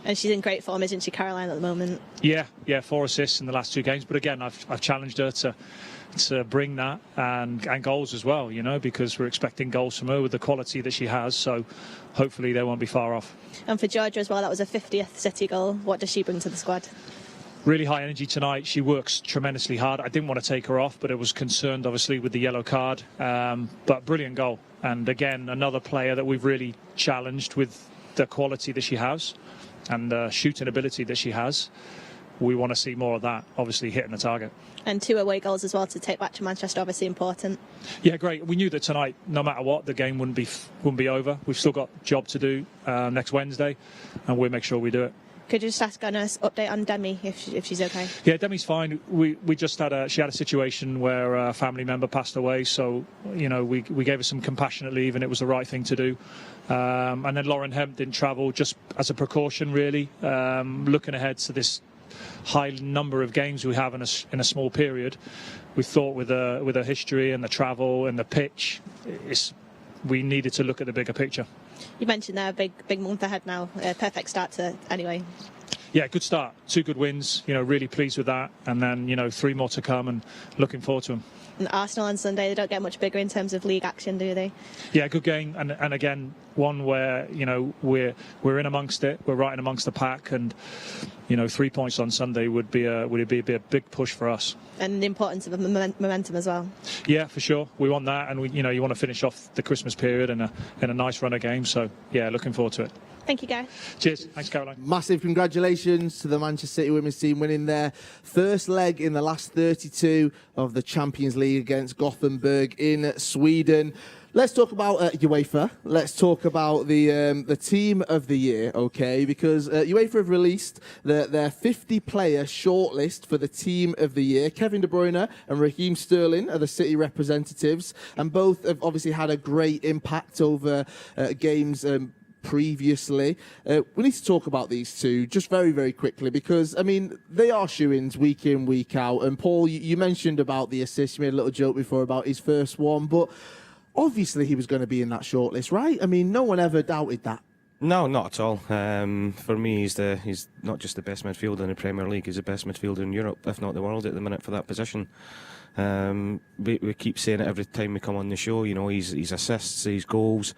And she's in great form, isn't she, Caroline, at the moment? Yeah, 4 assists in the last 2 games. But again, I've challenged her to bring that and goals as well, because we're expecting goals from her with the quality that she has. So hopefully they won't be far off. And for Georgia as well, that was a 50th City goal. What does she bring to the squad? Really high energy tonight. She works tremendously hard. I didn't want to take her off, but I was concerned, obviously, with the yellow card. But brilliant goal. And again, another player that we've really challenged with the quality that she has and the shooting ability that she has. We want to see more of that, obviously hitting the target. And 2 away goals as well to take back to Manchester, obviously important. Yeah, great. We knew that tonight, no matter what, the game wouldn't be over. We've still got job to do next Wednesday, and we'll make sure we do it. Could you just ask on an update on Demi, if she's okay? Yeah, Demi's fine. We just had a situation where a family member passed away, so we gave her some compassionate leave, and it was the right thing to do. And then Lauren Hemp didn't travel just as a precaution, really, looking ahead to this high number of games we have in a small period. We thought with her history and the travel and the pitch, we needed to look at the bigger picture. You mentioned there a big month ahead now. Perfect start to anyway. Yeah, good start. 2 good wins. Really pleased with that. And then 3 more to come, and looking forward to them. And Arsenal on Sunday, they don't get much bigger in terms of league action, do they? Yeah, good game, and again one where we're in amongst it. We're right in amongst the pack, and 3 points on Sunday would be a big push for us. And the importance of momentum as well. Yeah, for sure. We want that, and you want to finish off the Christmas period in a nice run of games. So yeah, looking forward to it. Thank you, Gary. Cheers. Thanks, Caroline. Massive congratulations to the Manchester City women's team winning their first leg in the last 32 of the Champions League against Gothenburg in Sweden. Let's talk about UEFA. Let's talk about the team of the year, okay? Because UEFA have released their 50-player shortlist for the team of the year. Kevin De Bruyne and Raheem Sterling are the City representatives, and both have obviously had a great impact over games previously. We need to talk about these two just very, very quickly because, they are shoo-ins week in, week out. And Paul, you mentioned about the assist. You made a little joke before about his first one, but obviously he was going to be in that shortlist, right? No one ever doubted that. No, not at all. For me, he's not just the best midfielder in the Premier League, he's the best midfielder in Europe, if not the world at the minute for that position. We keep saying it every time we come on the show, his assists, his goals,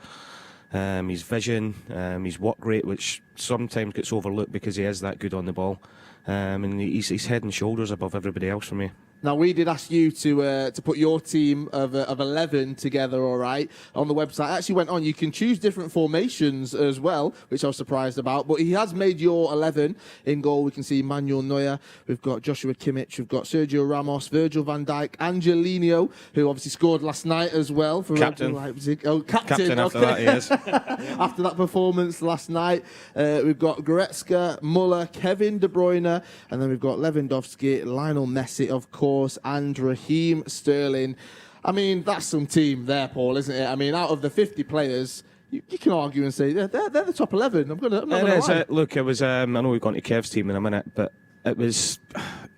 his vision, his work rate, which sometimes gets overlooked because he is that good on the ball. And he's head and shoulders above everybody else for me. Now, we did ask you to put your team of 11 together, all right, on the website. I actually went on. You can choose different formations as well, which I was surprised about. But he has made your 11 in goal. We can see Manuel Neuer. We've got Joshua Kimmich. We've got Sergio Ramos, Virgil van Dijk, Angelino, who obviously scored last night as well. For Captain. Leipzig. Oh, captain after that, he is. After that performance last night, we've got Goretzka, Muller, Kevin De Bruyne, and then we've got Lewandowski, Lionel Messi, of course, and Raheem Sterling. That's some team there, Paul, isn't it? Out of the 50 players, you can argue and say they're the top 11. I'm not going to lie. Look, it was. I know we've gone to Kev's team in a minute, but it was.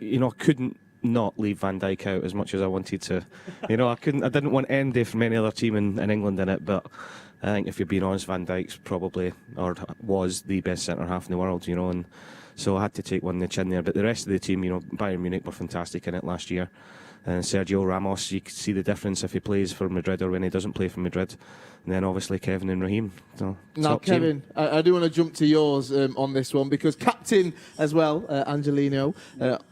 I couldn't not leave Van Dijk out as much as I wanted to. I didn't want Mendy from any other team in England in it, but I think if you're being honest, Van Dijk's probably or was the best centre half in the world. And so I had to take one in the chin there. But the rest of the team, Bayern Munich were fantastic in it last year. And Sergio Ramos, you can see the difference if he plays for Madrid or when he doesn't play for Madrid. And then obviously Kevin and Raheem. So, now, Kevin, I do want to jump to yours on this one because captain as well, Angelino,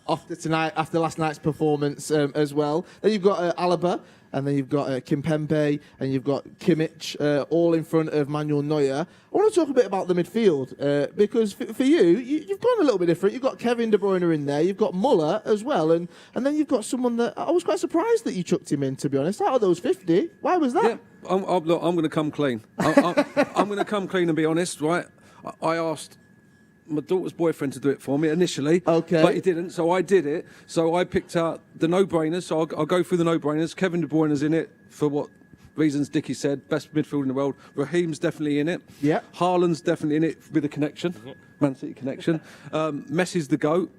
after last night's performance as well. Then you've got Alaba. And then you've got Kimpembe and you've got Kimmich, all in front of Manuel Neuer. I want to talk a bit about the midfield because for you've gone a little bit different. You've got Kevin De Bruyne in there. You've got Muller as well. And then you've got someone that I was quite surprised that you chucked him in, to be honest. Out of those 50, why was that? Yeah, I'm going to come clean. I'm going to come clean and be honest, right? I asked my daughter's boyfriend to do it for me initially, okay, but he didn't, so I did it. So I picked out the no-brainers, so I'll go through the no-brainers. Kevin De Bruyne's in it for what reasons Dickie said, best midfield in the world. Raheem's definitely in it. Yeah. Haaland's definitely in it with a connection, Man City connection. Messi's the GOAT.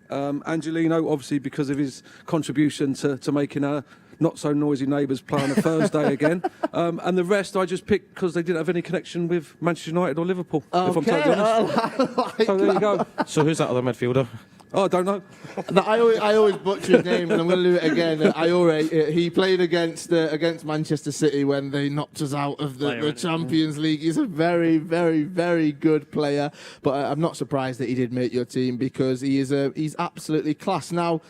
Angelino, obviously, because of his contribution to making her not so noisy neighbours play on a Thursday again. And the rest I just picked because they didn't have any connection with Manchester United or Liverpool, if I'm totally honest. So there you go. So who's that other midfielder? Oh, I don't know. No, I always butcher his name, and I'm going to do it again. Ayoure, he played against Manchester City when they knocked us out of the Champions League. He's a very, very, very good player, but I'm not surprised that he did make your team because he's absolutely class. Now,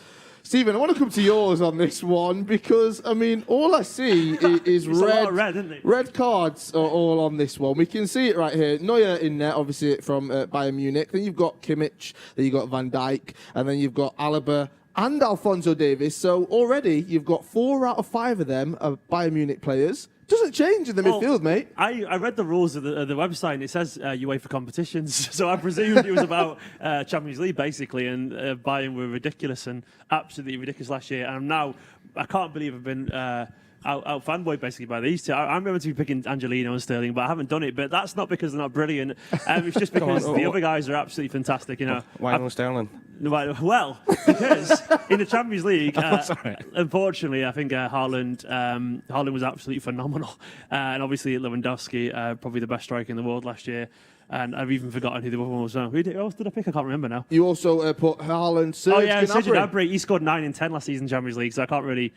Stephen, I want to come to yours on this one because, I mean, all I see is red cards are all on this one. We can see it right here. Neuer in there, obviously, from Bayern Munich. Then you've got Kimmich, then you've got Van Dijk, and then you've got Alaba and Alphonso Davies. So already you've got 4 out of 5 of them are Bayern Munich players. Doesn't change in the midfield, mate. I read the rules of the website and it says UEFA competitions, so I presumed it was about Champions League basically, and Bayern were ridiculous and absolutely ridiculous last year. And I can't believe I've been out fanboy basically by these two. I'm going to be picking Angelino and Sterling, but I haven't done it. But that's not because they're not brilliant. It's just because the other guys are absolutely fantastic. You know. Why no Sterling? Well, because in the Champions League, unfortunately, I think Haaland was absolutely phenomenal, and obviously Lewandowski, probably the best striker in the world last year. And I've even forgotten who the other one was. Who else did I pick? I can't remember now. You also put Haaland, Sergio Gnabry. He scored 9 and 10 last season in Champions League, so I can't really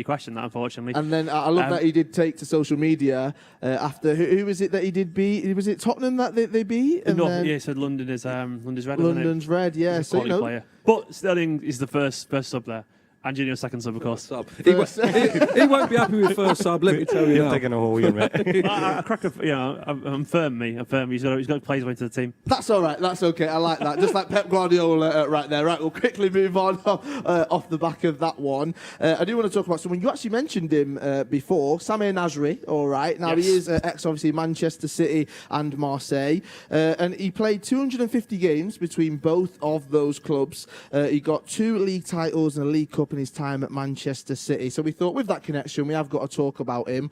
question that, unfortunately. And then I love that he did take to social media after who was it that he did beat? Was it Tottenham that they beat? And he said London is red. London's red, yeah. He's a quality player. But Sterling is the first sub there. Angelino second sub, of course. He won't be happy with first sub, let me tell you. You're digging a hole, you're mate. I'm firm, I'm firm. He's got to play his way to the team. That's all right. That's okay. I like that. Just like Pep Guardiola right there. Right, we'll quickly move on off the back of that one. I do want to talk about someone. You actually mentioned him before, Samir Nasri. All right. Now, he is obviously Manchester City and Marseille. And he played 250 games between both of those clubs. He got 2 league titles and a League Cup in his time at Manchester City. So we thought with that connection, we have got to talk about him.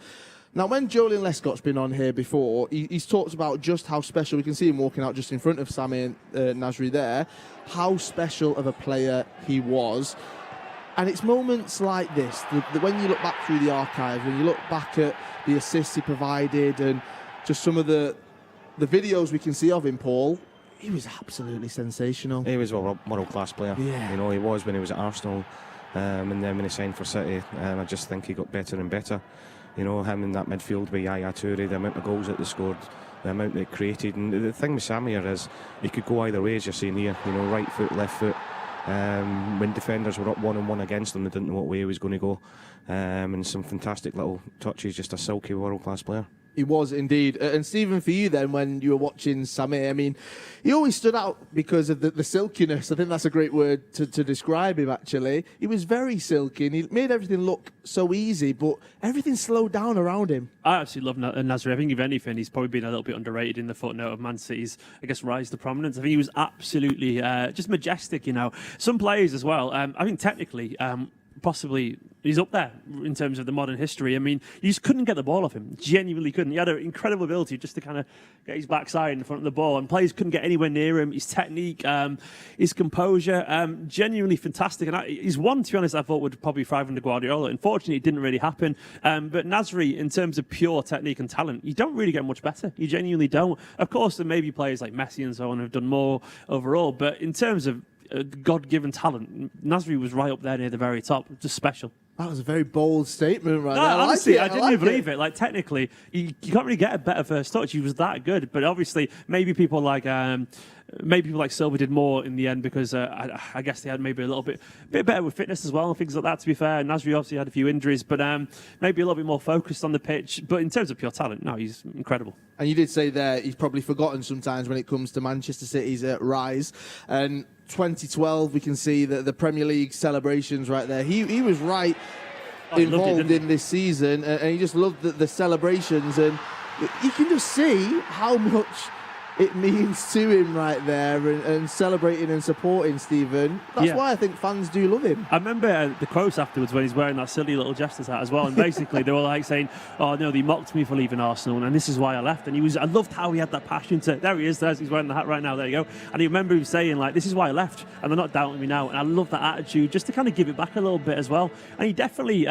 Now, when Joleon Lescott's been on here before, he's talked about just how special, we can see him walking out just in front of Samir Nasri there, how special of a player he was. And it's moments like this, when you look back through the archives, when you look back at the assists he provided and just some of the videos we can see of him, Paul, he was absolutely sensational. He was a world-class player. Yeah. You know, he was when he was at Arsenal. And then when he signed for City, I just think he got better and better. You know, him in that midfield with Yaya Toure, the amount of goals that they scored, the amount they created. And the thing with Samir is he could go either way, as you're saying here. You know, right foot, left foot. When defenders were up 1-on-1 against him, they didn't know what way he was going to go. And some fantastic little touches, just a silky world-class player. He was indeed. And Stephen, for you then, when you were watching Samir, I mean, he always stood out because of the silkiness. I think that's a great word to describe him, actually. He was very silky and he made everything look so easy, but everything slowed down around him. I absolutely love Nasri. I think, if anything, he's probably been a little bit underrated in the footnote of Man City's, I guess, rise to prominence. I think he was absolutely just majestic, you know. Some players as well, I think technically, possibly he's up there in terms of the modern history. I mean, you just couldn't get the ball off him. Genuinely couldn't. He had an incredible ability just to kind of get his backside in front of the ball, and players couldn't get anywhere near him. His technique, his composure, genuinely fantastic. And he's one, to be honest, I thought would probably thrive under Guardiola. Unfortunately, it didn't really happen. But Nasri, in terms of pure technique and talent, you don't really get much better. You genuinely don't. Of course, there may be players like Messi and so on who have done more overall, but in terms of God-given talent, Nasri was right up there near the very top. Just special. That was a very bold statement right there. Honestly, I didn't even believe it. Like, technically, you can't really get a better first touch. He was that good. But obviously, maybe people like Silva did more in the end because I guess they had maybe a little bit better with fitness as well and things like that, to be fair. Nasri obviously had a few injuries, but maybe a little bit more focused on the pitch. But in terms of pure talent, no, he's incredible. And you did say there he's probably forgotten sometimes when it comes to Manchester City's rise. And 2012, we can see the Premier League celebrations right there. He was right involved in this season, and he just loved the celebrations. And you can just see how much it means to him right there, and celebrating and supporting Stephen. That's why I think fans do love him. I remember the quotes afterwards when he's wearing that silly little Jester's hat as well, and basically they were like saying, "Oh no, they mocked me for leaving Arsenal, and this is why I left." And I loved how he had that passion to. There he is. He's wearing the hat right now. There you go. And I remember him saying like, "This is why I left, and they're not doubting me now." And I love that attitude, just to kind of give it back a little bit as well. And he definitely.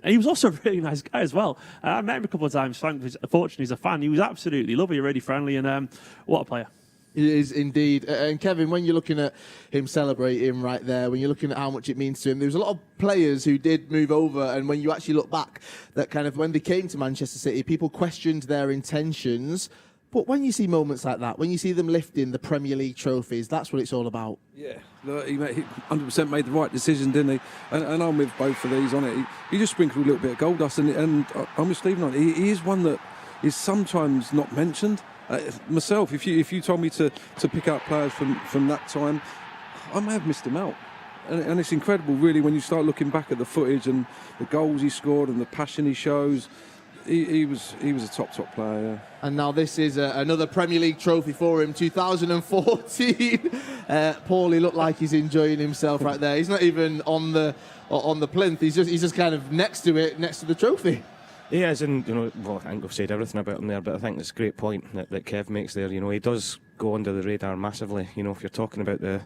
And he was also a really nice guy as well. I met him a couple of times. Fortunately, as a fan, he was absolutely lovely, really friendly, and what a player. He is indeed. And Kevin, when you're looking at him celebrating right there, when you're looking at how much it means to him, there was a lot of players who did move over, and when you actually look back, that kind of when they came to Manchester City, people questioned their intentions. But when you see moments like that, when you see them lifting the Premier League trophies, that's what it's all about. Yeah, look, he 100% made the right decision, didn't he? And I'm with both of these on it. He just sprinkled a little bit of gold dust, and I'm with Stephen on it. He is one that is sometimes not mentioned. Myself, if you told me to pick out players from that time, I may have missed him out. And it's incredible, really, when you start looking back at the footage and the goals he scored and the passion he shows. He was a top player, yeah. And now this is another Premier League trophy for him, 2014. Paulie looked like he's enjoying himself right there. He's not even on the plinth. He's just kind of next to it, next to the trophy. He is, and I think we've said everything about him there, but I think it's a great point that Kev makes there. He does go under the radar massively. If you're talking about the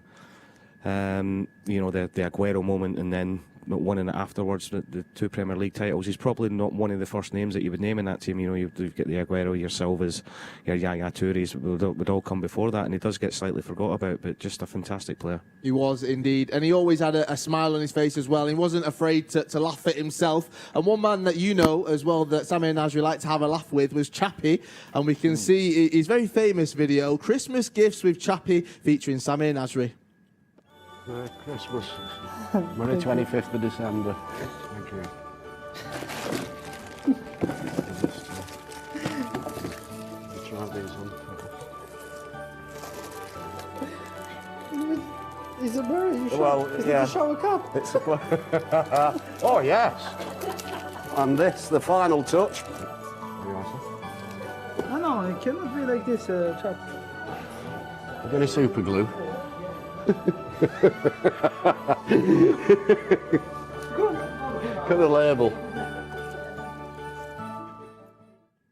Aguero moment, and then winning it afterwards, the 2 Premier League titles, he's probably not one of the first names that you would name in that team. You've got the Aguero, your Silvas, your Yaya Toure's would all come before that, and he does get slightly forgot about, but just a fantastic player. He was indeed, and he always had a smile on his face as well. He wasn't afraid to laugh at himself. And one man that you know as well that Samir Nasri liked to have a laugh with was Chappie, and we can see his very famous video, Christmas Gifts with Chappie, featuring Samir Nasri. Merry Christmas. Monday 25th of December. Thank you. Let's try these on. He's a bird. Is it a shower cap? It's a oh yes. And this, the final touch. I know, it cannot be like this, chap. A bit of super glue. Look at the label.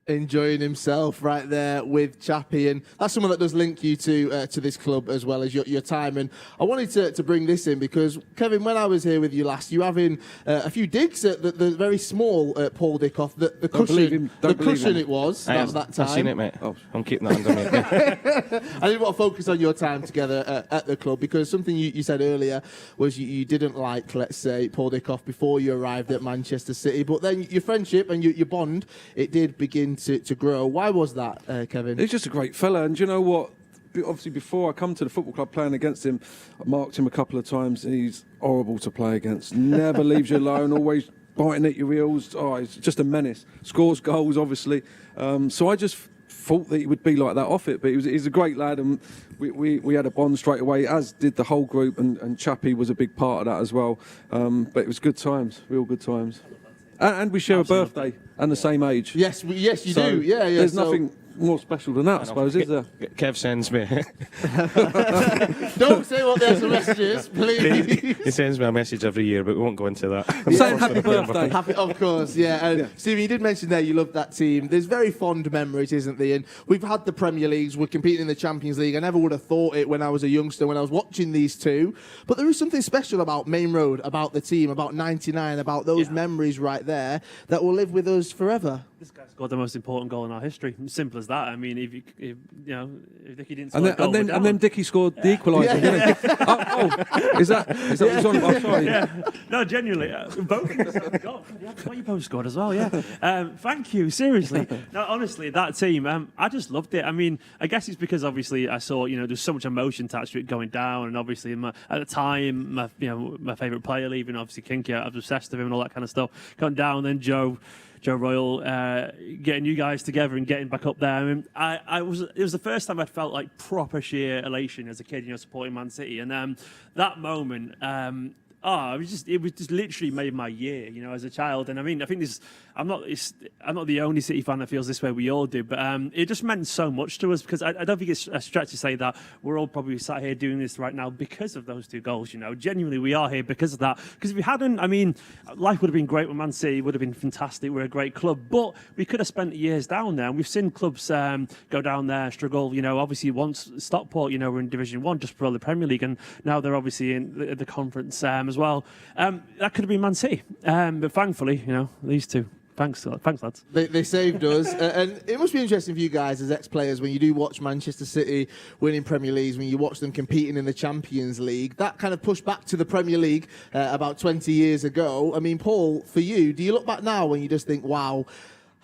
Enjoying himself right there with Chappie, and that's someone that does link you to this club as well as your time. And I wanted to bring this in because, Kevin, when I was here with you last, you having a few digs at the very small Paul Dickov, the cushion it was that time. I've seen it, mate. I'm keeping that under me. I didn't want to focus on your time together at the club, because something you said earlier was you didn't like, let's say, Paul Dickov before you arrived at Manchester City, but then your friendship and your bond, it did begin to grow. Why was that, Kevin? He's just a great fella, and do you know what? Obviously, before I come to the football club playing against him, I marked him a couple of times, and he's horrible to play against. Never leaves you alone, always biting at your heels. Oh, he's just a menace. Scores goals, obviously. So I just thought that he would be like that off it, but he's a great lad, and we had a bond straight away, as did the whole group, and Chappie was a big part of that as well. But it was good times, real good times. And we share a birthday and the same age. Yes, you do. Yeah. There's nothing more special than that, I suppose, is there? Kev sends me. Don't say what the SMS is, please. He sends me a message every year, but we won't go into that. Saying happy birthday. Of course, yeah. And Stevie, you did mention there you love that team. There's very fond memories, isn't there? And we've had the Premier Leagues, we're competing in the Champions League. I never would have thought it when I was a youngster, when I was watching these two. But there is something special about Main Road, about the team, about 99, about those memories right there that will live with us forever. This guy scored the most important goal in our history. Simple as that. I mean, if Dicky didn't score a goal, and then Dicky scored the equaliser. Yeah. Is that what was on? I'm sorry. Yeah. No, genuinely, both of us scored a goal. Well, you both scored as well. Yeah. Thank you. Seriously. No, honestly, that team, I just loved it. I mean, I guess it's because obviously I saw there's so much emotion attached to it going down, and obviously at the time my favourite player leaving, obviously Kinky, I was obsessed with him and all that kind of stuff. Going down, then Joe Royal, getting you guys together and getting back up there. I mean, it was the first time I'd felt like proper sheer elation as a kid, supporting Man City. And that moment, it was just literally made my year, as a child. And I mean, I think I'm not the only City fan that feels this way. We all do, but it just meant so much to us because I don't think it's a stretch to say that we're all probably sat here doing this right now because of those 2 goals. Genuinely, we are here because of that. Because if we hadn't, life would have been great with Man City. Would have been fantastic. We're a great club, but we could have spent years down there. And we've seen clubs go down there, struggle. Obviously once Stockport, were in Division 1 just for the Premier League, and now they're obviously in the conference as well. That could have been Man City, but thankfully, these 2. Thanks, lads. They saved us. And it must be interesting for you guys as ex-players when you do watch Manchester City winning Premier Leagues, when you watch them competing in the Champions League. That kind of pushed back to the Premier League about 20 years ago. Paul, for you, do you look back now when you just think, wow,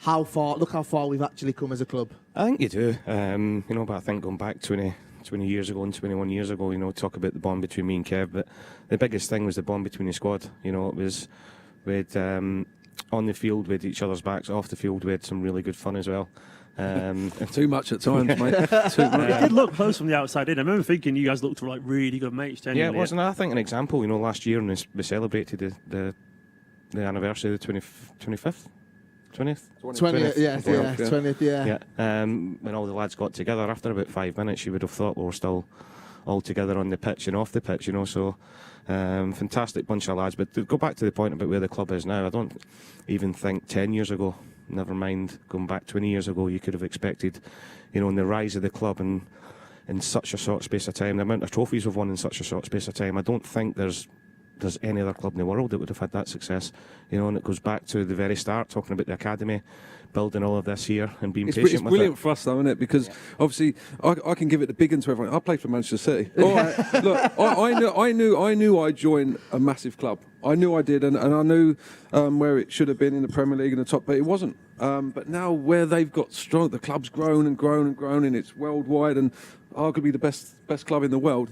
look how far we've actually come as a club? I think you do. But I think going back 20 years ago and 21 years ago, talk about the bond between me and Kev, but the biggest thing was the bond between the squad. It was with on the field with each other's backs, off the field we had some really good fun as well. Too much at times, mate. Too much. It did look close from the outside in. I remember thinking you guys looked like really good mates. Yeah, it was. And I think an example, last year when we celebrated the anniversary of the 25th? 20th? 20th, yeah. When all the lads got together, after about 5 minutes, you would have thought we were still all together on the pitch and off the pitch, so fantastic bunch of lads. But to go back to the point about where the club is now, I don't even think 10 years ago, never mind going back 20 years ago, you could have expected, in the rise of the club and in such a short space of time, the amount of trophies we've won in such a short space of time. I don't think there's any other club in the world that would have had that success, and it goes back to the very start, talking about the academy, building all of this here and being patient with it. It's brilliant for us, though, isn't it? Because obviously, I can give it the big one to everyone. I played for Manchester City. Look, I knew I'd join a massive club. I knew I did, and I knew where it should have been in the Premier League in the top, but it wasn't. But now where they've got strong, the club's grown and grown and grown, and it's worldwide and arguably the best club in the world.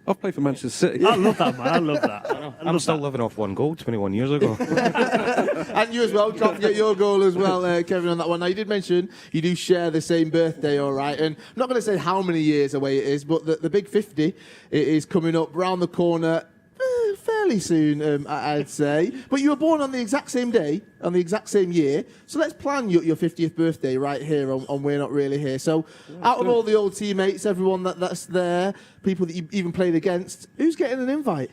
I've played for Manchester City. I love that, man. I love that. I'm still living off 1 goal 21 years ago. And you as well. Can't forget your goal as well, Kevin, on that one. Now, you did mention you do share the same birthday, all right? And I'm not going to say how many years away it is, but the big 50 is coming up round the corner fairly soon, I'd say. But you were born on the exact same day, on the exact same year. So let's plan your 50th birthday right here on We're Not Really Here. So out of all the old teammates, everyone that's there, people that you even played against, who's getting an invite?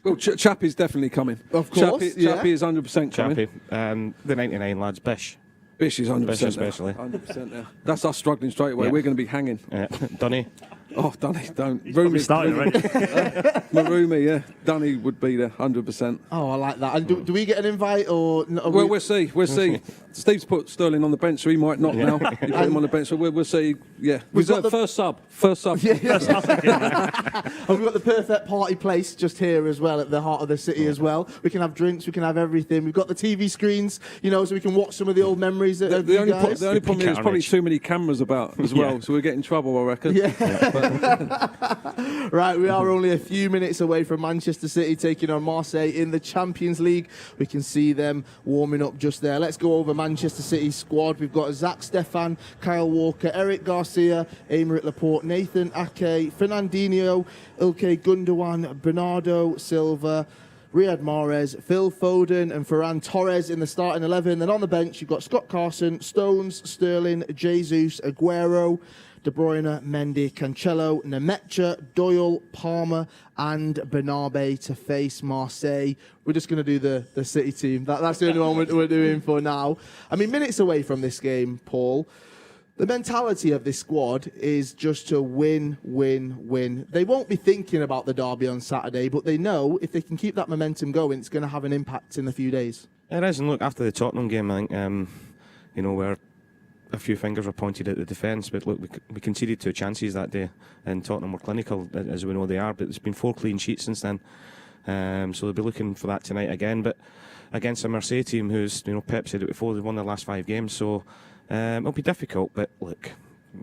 Well, Chappie's definitely coming. Of course, Chappie is 100% coming. Chappie, the 99 lads, Bish. Bish is 100%. Bish especially. 100% there. That's us struggling straight away. Yeah. We're going to be hanging. Dunny. Oh, Dunny, don't. Rumi started already. Marumi, yeah. Dunny would be there, 100%. Oh, I like that. And do we get an invite or? Well, we'll see. Steve's put Sterling on the bench, so he might not now. He put him on the bench, so we'll see. Yeah, we've got the first sub. Yeah. And we've got the perfect party place just here as well, at the heart of the city as well. We can have drinks, we can have everything. We've got the TV screens, so we can watch some of the old memories. The only problem is there's probably too many cameras about as well, so we're getting in trouble, I reckon. Yeah. Right, we are only a few minutes away from Manchester City taking on Marseille in the Champions League. We can see them warming up just there. Let's go over Manchester City's squad. We've got Zach Stefan, Kyle Walker, Eric Garcia, Aymeric Laporte, Nathan Ake, Fernandinho, Ilkay Gundogan, Bernardo Silva, Riyad Mahrez, Phil Foden and Ferran Torres in the starting 11. Then on the bench, you've got Scott Carson, Stones, Sterling, Jesus, Aguero, De Bruyne, Mendy, Cancelo, Nemecha, Doyle, Palmer and Bernabe to face Marseille. We're just going to do the City team. That's the only one we're doing for now. Minutes away from this game, Paul. The mentality of this squad is just to win, win, win. They won't be thinking about the derby on Saturday, but they know if they can keep that momentum going, it's going to have an impact in a few days. It is, and look, after the Tottenham game, I think, where a few fingers were pointed at the defence, but look, we conceded 2 chances that day, and Tottenham were clinical, as we know they are, but there's been 4 clean sheets since then. So they'll be looking for that tonight again, but against a Marseille team who's, Pep said it before, they've won their last 5 games, so it'll be difficult, but look,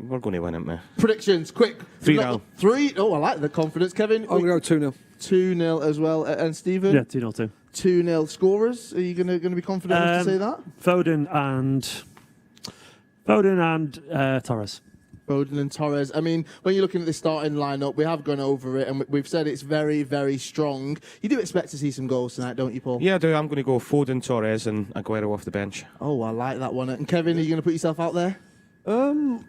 we're going to win it, man. Predictions, quick. 3-0. 3. Oh, I like the confidence, Kevin. I'm going to go 2-0. 2-0 as well. And Stephen? Yeah, 2-0 too. 2-0 scorers. Are you going to be confident enough to say that? Foden and Torres. Foden and Torres. I mean, when you're looking at the starting lineup, we have gone over it, and we've said it's very, very strong. You do expect to see some goals tonight, don't you, Paul? Yeah, I do. I'm going to go Foden, Torres, and Aguero off the bench. Oh, I like that one. And Kevin, are you going to put yourself out there? No.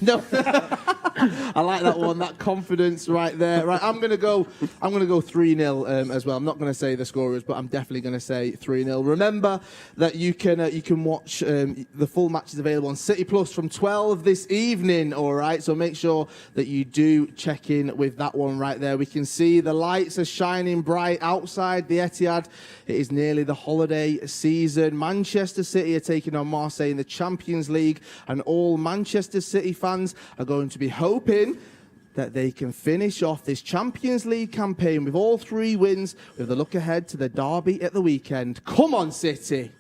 No, I like that one. That confidence right there. Right, I'm gonna go 3-0 as well. I'm not gonna say the scorers, but I'm definitely gonna say 3-0. Remember that you can watch the full matches available on City Plus from 12 this evening. All right, so make sure that you do check in with that one right there. We can see the lights are shining bright outside the Etihad. It is nearly the holiday season. Manchester City are taking on Marseille in the Champions League, and all Manchester City fans are going to be hoping that they can finish off this Champions League campaign with all 3 wins with a look ahead to the derby at the weekend. Come on, City!